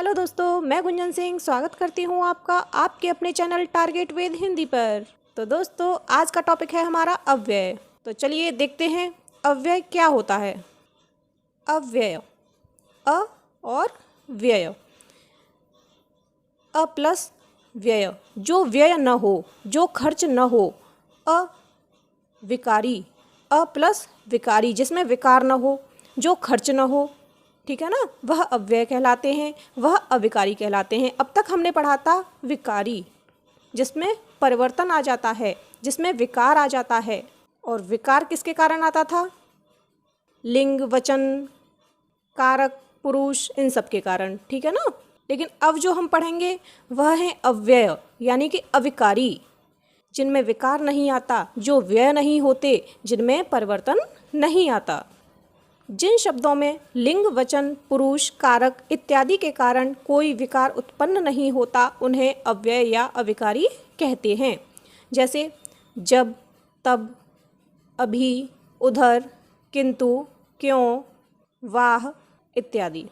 Hello दोस्तों, मैं गुंजन सिंह स्वागत करती हूँ आपका आपके अपने चैनल टारगेट विद हिंदी पर। तो दोस्तों, आज का टॉपिक है हमारा अव्यय। तो चलिए देखते हैं अव्यय क्या होता है। अव्यय, अ और व्यय। अ प्लस व्यय, जो व्यय न हो, जो खर्च न हो। अविकारी, अ प्लस विकारी, जिसमें विकार न हो, जो खर्च न हो, ठीक है ना, वह अव्यय कहलाते हैं, वह अविकारी कहलाते हैं। अब तक हमने पढ़ा था विकारी, जिसमें परिवर्तन आ जाता है, जिसमें विकार आ जाता है। और विकार किसके कारण आता था? लिंग, वचन, कारक, पुरुष, इन सब के कारण, ठीक है ना। लेकिन अब जो हम पढ़ेंगे वह है अव्यय, यानी कि अविकारी, जिनमें विकार नहीं आता, जो व्यय नहीं होते, जिनमें परिवर्तन नहीं आता। जिन शब्दों में लिंग, वचन, पुरुष, कारक इत्यादि के कारण कोई विकार उत्पन्न नहीं होता, उन्हें अव्यय या अविकारी कहते हैं। जैसे जब, तब, अभी, उधर, किंतु, क्यों, वाह इत्यादि।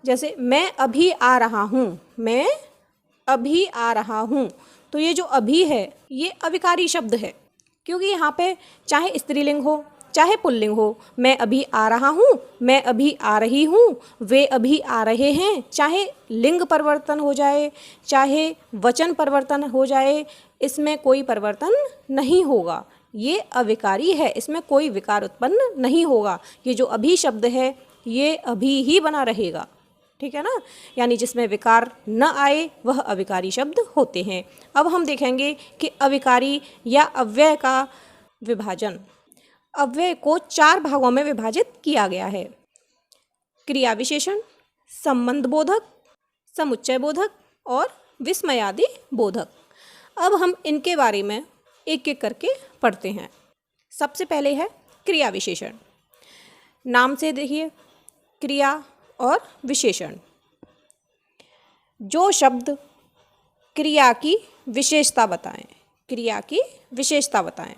जैसे मैं अभी आ रहा हूँ, मैं अभी आ रहा हूँ, तो ये जो अभी है ये अविकारी शब्द है, क्योंकि यहाँ पे चाहे स्त्रीलिंग हो चाहे पुल्लिंग हो, मैं अभी आ रहा हूँ, मैं अभी आ रही हूँ, वे अभी आ रहे हैं, चाहे लिंग परिवर्तन हो जाए चाहे वचन परिवर्तन हो जाए, इसमें कोई परिवर्तन नहीं होगा। ये अविकारी है, इसमें कोई विकार उत्पन्न नहीं होगा। ये जो अभी शब्द है ये अभी ही बना रहेगा, ठीक है ना। यानी जिसमें विकार न आए वह अविकारी शब्द होते हैं। अब हम देखेंगे कि अविकारी या अव्यय का विभाजन। अव्यय को 4 भागों में विभाजित किया गया है: क्रिया विशेषण, संबंध बोधक, समुच्चय बोधक और विस्मयादि बोधक। अब हम इनके बारे में एक एक करके पढ़ते हैं। सबसे पहले है क्रिया विशेषण। नाम से देखिए, क्रिया और विशेषण। जो शब्द क्रिया की विशेषता बताएं, क्रिया की विशेषता बताएं।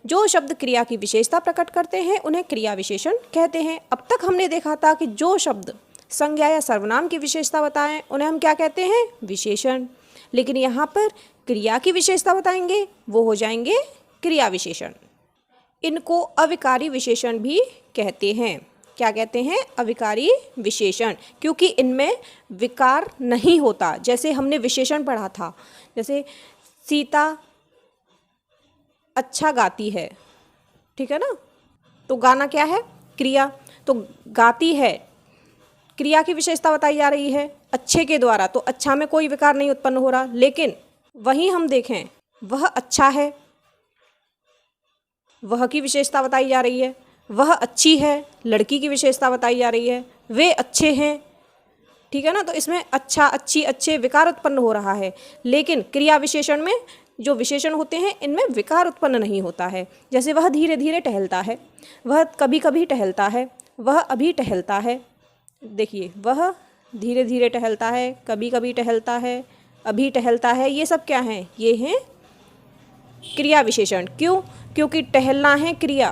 जो शब्द क्रिया की विशेषता प्रकट करते हैं उन्हें क्रिया विशेषण कहते हैं। अब तक हमने देखा था कि जो शब्द संज्ञा या सर्वनाम की विशेषता बताएं उन्हें हम क्या कहते हैं? विशेषण। लेकिन यहाँ पर क्रिया की विशेषता बताएंगे वो हो जाएंगे क्रिया विशेषण। इनको अविकारी विशेषण भी कहते हैं। क्या कहते हैं? अविकारी विशेषण, क्योंकि इनमें विकार नहीं होता। जैसे हमने विशेषण पढ़ा था, जैसे सीता अच्छा गाती है, ठीक है ना। तो गाना क्या है? क्रिया। तो गाती है, क्रिया की विशेषता बताई जा रही है अच्छे के द्वारा, तो अच्छा में कोई विकार नहीं उत्पन्न हो रहा। लेकिन वहीं हम देखें, वह अच्छा है, वह की विशेषता बताई जा रही है। वह अच्छी है, लड़की की विशेषता बताई जा रही है। वे अच्छे हैं, ठीक है ना। तो इसमें अच्छा, अच्छी, अच्छे विकार उत्पन्न हो रहा है। लेकिन क्रिया विशेषण में जो विशेषण होते हैं इनमें विकार उत्पन्न नहीं होता है। जैसे वह धीरे धीरे टहलता है, वह कभी कभी टहलता है, वह अभी टहलता है। देखिए, वह धीरे धीरे टहलता है, कभी कभी टहलता है, अभी टहलता है। ये सब क्या हैं? ये हैं क्रिया विशेषण। क्यों? क्योंकि टहलना है क्रिया।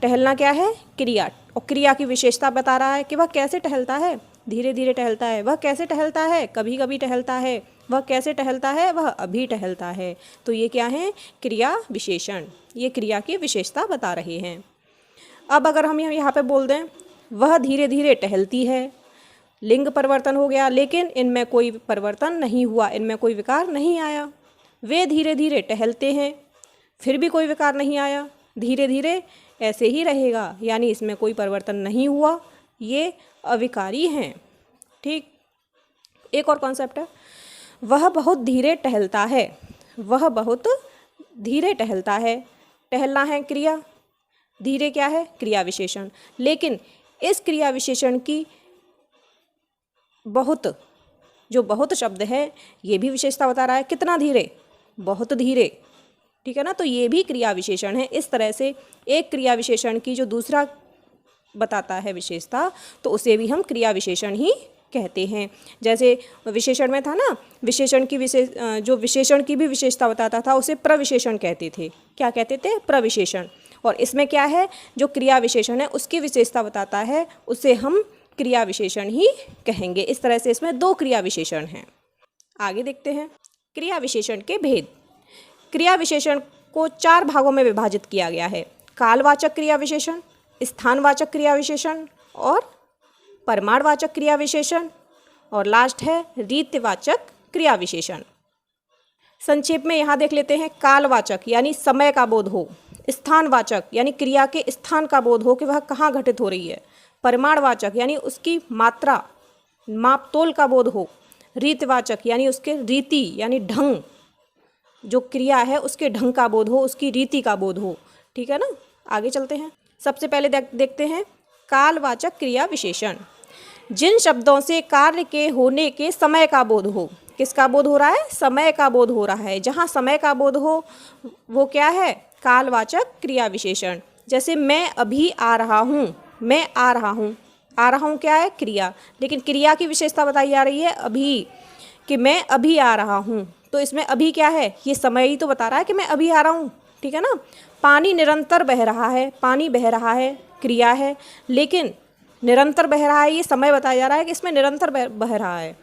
टहलना क्या है? क्रिया। और क्रिया की विशेषता बता रहा है कि वह कैसे टहलता है, धीरे धीरे टहलता है। वह कैसे टहलता है? कभी कभी टहलता है। वह कैसे टहलता है? वह अभी टहलता है। तो ये क्या है? क्रिया विशेषण। ये क्रिया की विशेषता बता रहे हैं। अब अगर हम यहाँ पे बोल दें वह धीरे धीरे टहलती है, लिंग परिवर्तन हो गया, लेकिन इनमें कोई परिवर्तन नहीं हुआ, इनमें कोई विकार नहीं आया। वे धीरे धीरे टहलते हैं, फिर भी कोई विकार नहीं आया, धीरे धीरे ऐसे ही रहेगा, यानी इसमें कोई परिवर्तन नहीं हुआ। ये अविकारी हैं, ठीक। एक और कॉन्सेप्ट है, वह बहुत धीरे टहलता है। वह बहुत धीरे टहलता है। टहलना है क्रिया, धीरे क्या है? क्रिया विशेषण। लेकिन इस क्रिया विशेषण की बहुत, जो बहुत शब्द है ये भी विशेषता बता रहा है। कितना धीरे? बहुत धीरे, ठीक है ना। तो ये भी क्रिया विशेषण है। इस तरह से एक क्रिया विशेषण की जो दूसरा बताता है विशेषता, तो उसे भी हम क्रिया विशेषण ही कहते हैं। जैसे विशेषण में था ना, विशेषण की जो विशेषण की भी विशेषता बताता था उसे प्रविशेषण कहते थे। क्या कहते थे? प्रविशेषण। और इसमें क्या है? जो क्रिया विशेषण है उसकी विशेषता बताता है उसे हम क्रिया विशेषण ही कहेंगे। इस तरह से इसमें 2 क्रिया विशेषण हैं। आगे देखते हैं क्रिया विशेषण के भेद। क्रिया विशेषण को 4 भागों में विभाजित किया गया है। कालवाचक क्रिया विशेषण, स्थानवाचक क्रिया विशेषण और परिमाणवाचक क्रिया विशेषण, और लास्ट है रीतिवाचक क्रिया विशेषण। संक्षेप में यहाँ देख लेते हैं। कालवाचक यानी समय का बोध हो, स्थानवाचक यानी क्रिया के स्थान का बोध हो कि वह कहाँ घटित हो रही है, परिमाणवाचक यानी उसकी मात्रा माप तोल का बोध हो, रीतिवाचक यानी उसके रीति यानी ढंग, जो क्रिया है उसके ढंग का बोध हो, उसकी रीति का बोध हो। ठीक है ना। आगे चलते हैं। सबसे पहले देखते हैं कालवाचक क्रिया विशेषण। जिन शब्दों से कार्य के होने के समय का बोध हो। किसका बोध हो रहा है? समय का बोध हो रहा है। जहाँ समय का बोध हो वो क्या है? कालवाचक क्रिया विशेषण। जैसे मैं अभी आ रहा हूँ, मैं आ रहा हूँ, आ रहा हूँ क्या है? क्रिया, लेकिन क्रिया की विशेषता बताई जा रही है अभी, कि मैं अभी आ रहा हूँ। तो इसमें अभी क्या है? ये समय ही तो बता रहा है कि मैं अभी आ रहा हूँ। ठीक है ना। पानी निरंतर बह रहा है, पानी बह रहा है क्रिया है, लेकिन निरंतर बह रहा है ये समय बताया जा रहा है कि इसमें निरंतर बह रहा है।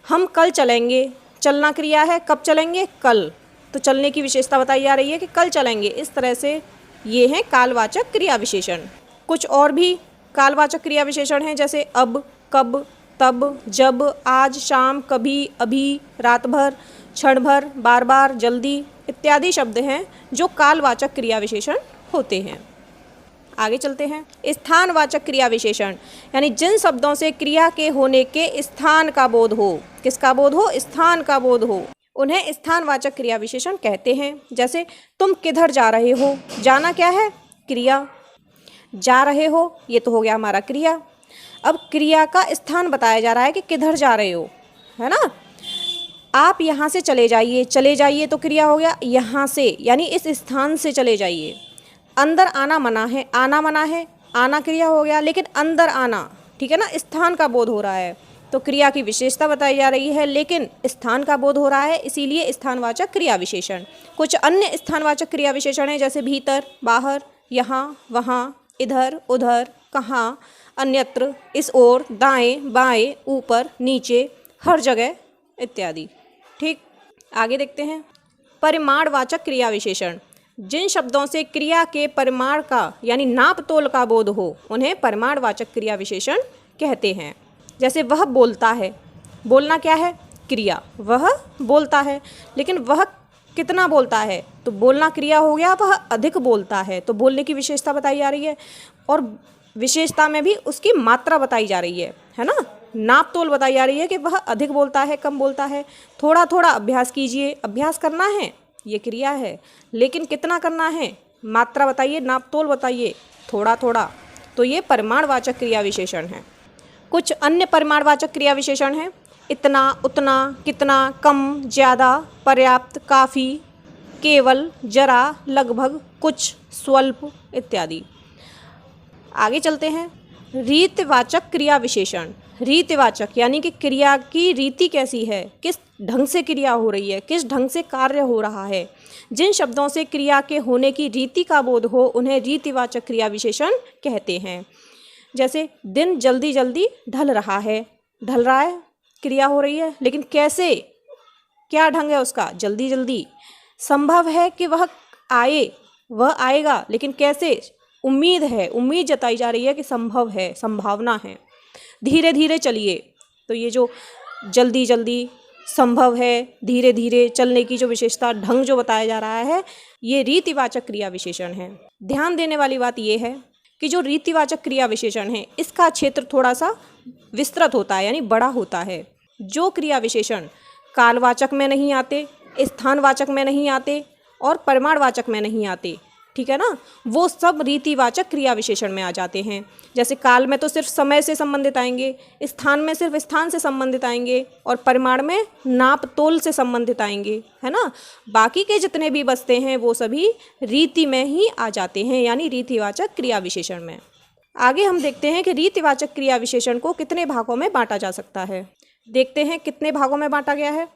हम कल चलेंगे, चलना क्रिया है, कब चलेंगे? कल, तो चलने की विशेषता बताई जा रही है कि कल चलेंगे। इस तरह से ये हैं कालवाचक क्रिया विशेषण। कुछ और भी कालवाचक क्रिया विशेषण हैं, जैसे अब, कब, तब, जब, आज, शाम, कभी, अभी, रात भर, क्षण भर, बार बार, जल्दी इत्यादि शब्द हैं जो कालवाचक क्रिया विशेषण होते हैं। आगे चलते हैं। स्थानवाचक क्रिया विशेषण यानी जिन शब्दों से क्रिया के होने के स्थान का बोध हो। किसका बोध हो? स्थान का बोध हो, उन्हें स्थानवाचक क्रिया विशेषण कहते हैं। जैसे तुम किधर जा रहे हो, जाना क्या है? क्रिया। जा रहे हो ये तो हो गया हमारा क्रिया। अब क्रिया का स्थान बताया जा रहा है कि किधर जा रहे हो, है ना। आप यहाँ से चले जाइए, चले जाइए तो क्रिया हो गया यहाँ से, यानी इस स्थान से चले जाइए। अंदर आना मना है, आना मना है, आना क्रिया हो गया, लेकिन अंदर आना, ठीक है ना, स्थान का बोध हो रहा है, तो क्रिया की विशेषता बताई जा रही है, लेकिन स्थान का बोध हो रहा है, इसीलिए स्थानवाचक क्रिया विशेषण। कुछ अन्य स्थानवाचक क्रिया विशेषण हैं, जैसे भीतर, बाहर, यहाँ, वहाँ, इधर, उधर, कहाँ, अन्यत्र, इस ओर, दाएं, बाएं, ऊपर, नीचे, हर जगह इत्यादि। ठीक। आगे देखते हैं परिमाणवाचक क्रिया विशेषण। जिन शब्दों से क्रिया के परिमाण का यानी नाप तोल का बोध हो उन्हें परिमाणवाचक क्रिया विशेषण कहते हैं। जैसे वह बोलता है, बोलना क्या है? क्रिया। वह बोलता है, लेकिन वह कितना बोलता है? तो बोलना क्रिया हो गया, वह अधिक बोलता है, तो बोलने की विशेषता बताई जा रही है, और विशेषता में भी उसकी मात्रा बताई जा रही है ना। नाप तोल बताई जा रही है कि वह अधिक बोलता है, कम बोलता है। थोड़ा थोड़ा अभ्यास कीजिए, अभ्यास करना है, ये क्रिया है, लेकिन कितना करना है? मात्रा बताइए, नाप तोल बताइए, थोड़ा थोड़ा। तो ये परिमाणवाचक क्रिया विशेषण है। कुछ अन्य परिमाणवाचक क्रिया विशेषण हैं, इतना, उतना, कितना, कम, ज़्यादा, पर्याप्त, काफ़ी, केवल, जरा, लगभग, कुछ, स्वल्प इत्यादि। आगे चलते हैं रीतिवाचक क्रिया विशेषण। रीतिवाचक यानी कि क्रिया की रीति कैसी है, किस ढंग से क्रिया हो रही है, किस ढंग से कार्य हो रहा है। जिन शब्दों से क्रिया के होने की रीति का बोध हो उन्हें रीतिवाचक क्रिया विशेषण कहते हैं। जैसे दिन जल्दी जल्दी ढल रहा है, ढल रहा है क्रिया हो रही है, लेकिन कैसे, क्या ढंग है उसका? जल्दी जल्दी। संभव है कि वह आए, वह आएगा, लेकिन कैसे? उम्मीद है, उम्मीद जताई जा रही है कि संभव है, संभावना है। धीरे धीरे चलिए, तो ये जो जल्दी जल्दी, संभव है, धीरे धीरे चलने की जो विशेषता, ढंग जो बताया जा रहा है, ये रीतिवाचक क्रिया विशेषण है। ध्यान देने वाली बात ये है कि जो रीतिवाचक क्रिया विशेषण है इसका क्षेत्र थोड़ा सा विस्तृत होता है, यानी बड़ा होता है। जो क्रिया विशेषण कालवाचक में नहीं आते, स्थानवाचक में नहीं आते और परिमाणवाचक में नहीं आते, ठीक है ना, वो सब रीतिवाचक क्रिया विशेषण में आ जाते हैं। जैसे काल में तो सिर्फ समय से संबंधित आएंगे, स्थान में सिर्फ स्थान से संबंधित आएंगे, और परिमाण में नाप तोल से संबंधित आएंगे, है ना। बाकी के जितने भी बचते हैं वो सभी रीति में ही आ जाते हैं, यानी रीतिवाचक क्रिया विशेषण में। आगे हम देखते हैं कि रीतिवाचक क्रिया विशेषण को कितने भागों में बांटा जा सकता है। देखते हैं कितने भागों में बांटा गया है।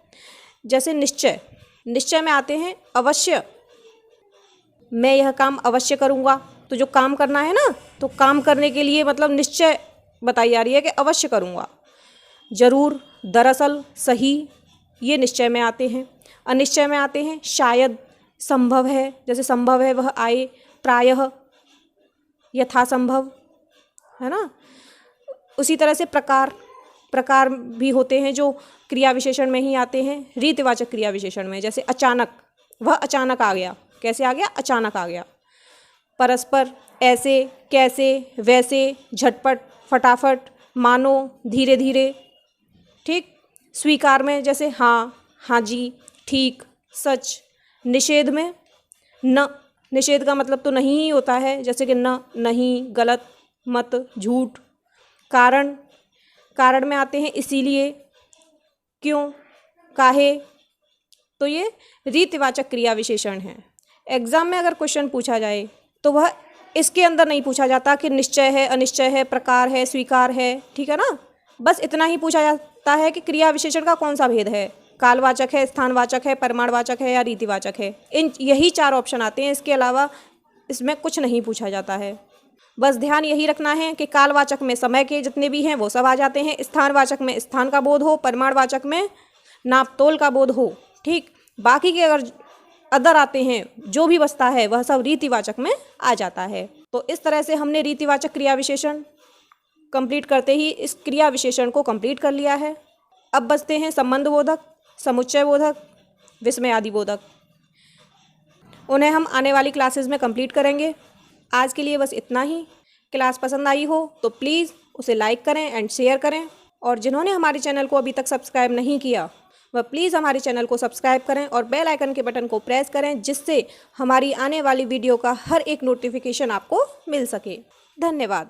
जैसे निश्चय, निश्चय में आते हैं अवश्य, मैं यह काम अवश्य करूँगा, तो जो काम करना है ना, तो काम करने के लिए मतलब निश्चय बताई जा रही है कि अवश्य करूँगा, जरूर, दरअसल, सही, ये निश्चय में आते हैं। अनिश्चय में आते हैं शायद, संभव है, जैसे संभव है वह आए, प्रायः, यथासंभव, है ना। उसी तरह से प्रकार, प्रकार भी होते हैं जो क्रिया विशेषण में ही आते हैं, रीतिवाचक क्रिया विशेषण में, जैसे अचानक, वह अचानक आ गया, कैसे आ गया, अचानक आ गया। परस्पर, ऐसे, कैसे, वैसे, झटपट, फटाफट, मानो, धीरे धीरे, ठीक। स्वीकार में जैसे हाँ, हाँ जी, ठीक, सच। निषेध में न, निषेध का मतलब तो नहीं ही होता है, जैसे कि न, नहीं, गलत, मत, झूठ। कारण, कारण में आते हैं इसीलिए, क्यों, काहे। तो ये रीतिवाचक क्रिया विशेषण हैं। एग्जाम में अगर क्वेश्चन पूछा जाए तो वह इसके अंदर नहीं पूछा जाता कि निश्चय है, अनिश्चय है, प्रकार है, स्वीकार है, ठीक है ना। बस इतना ही पूछा जाता है कि क्रिया विशेषण का कौन सा भेद है, कालवाचक है, स्थानवाचक है, परिमाणवाचक है या रीतिवाचक है। यही 4 ऑप्शन आते हैं, इसके अलावा इसमें कुछ नहीं पूछा जाता है। बस ध्यान यही रखना है कि कालवाचक में समय के जितने भी हैं वो सब आ जाते हैं, स्थानवाचक में स्थान का बोध हो, परिमाणवाचक में नाप तोल का बोध हो, ठीक। बाकी के अगर अदर आते हैं, जो भी बचता है वह सब रीतिवाचक में आ जाता है। तो इस तरह से हमने रीतिवाचक क्रिया विशेषण कंप्लीट करते ही इस क्रिया विशेषण को कंप्लीट कर लिया है। अब बचते हैं संबंध बोधक, समुच्चय बोधक, विस्मयादि बोधक। उन्हें हम आने वाली क्लासेस में कंप्लीट करेंगे। आज के लिए बस इतना ही। क्लास पसंद आई हो तो प्लीज़ उसे लाइक करें एंड शेयर करें, और जिन्होंने हमारे चैनल को अभी तक सब्सक्राइब नहीं किया वह प्लीज़ हमारे चैनल को सब्सक्राइब करें और बेल आइकन के बटन को प्रेस करें, जिससे हमारी आने वाली वीडियो का हर एक नोटिफिकेशन आपको मिल सके। धन्यवाद।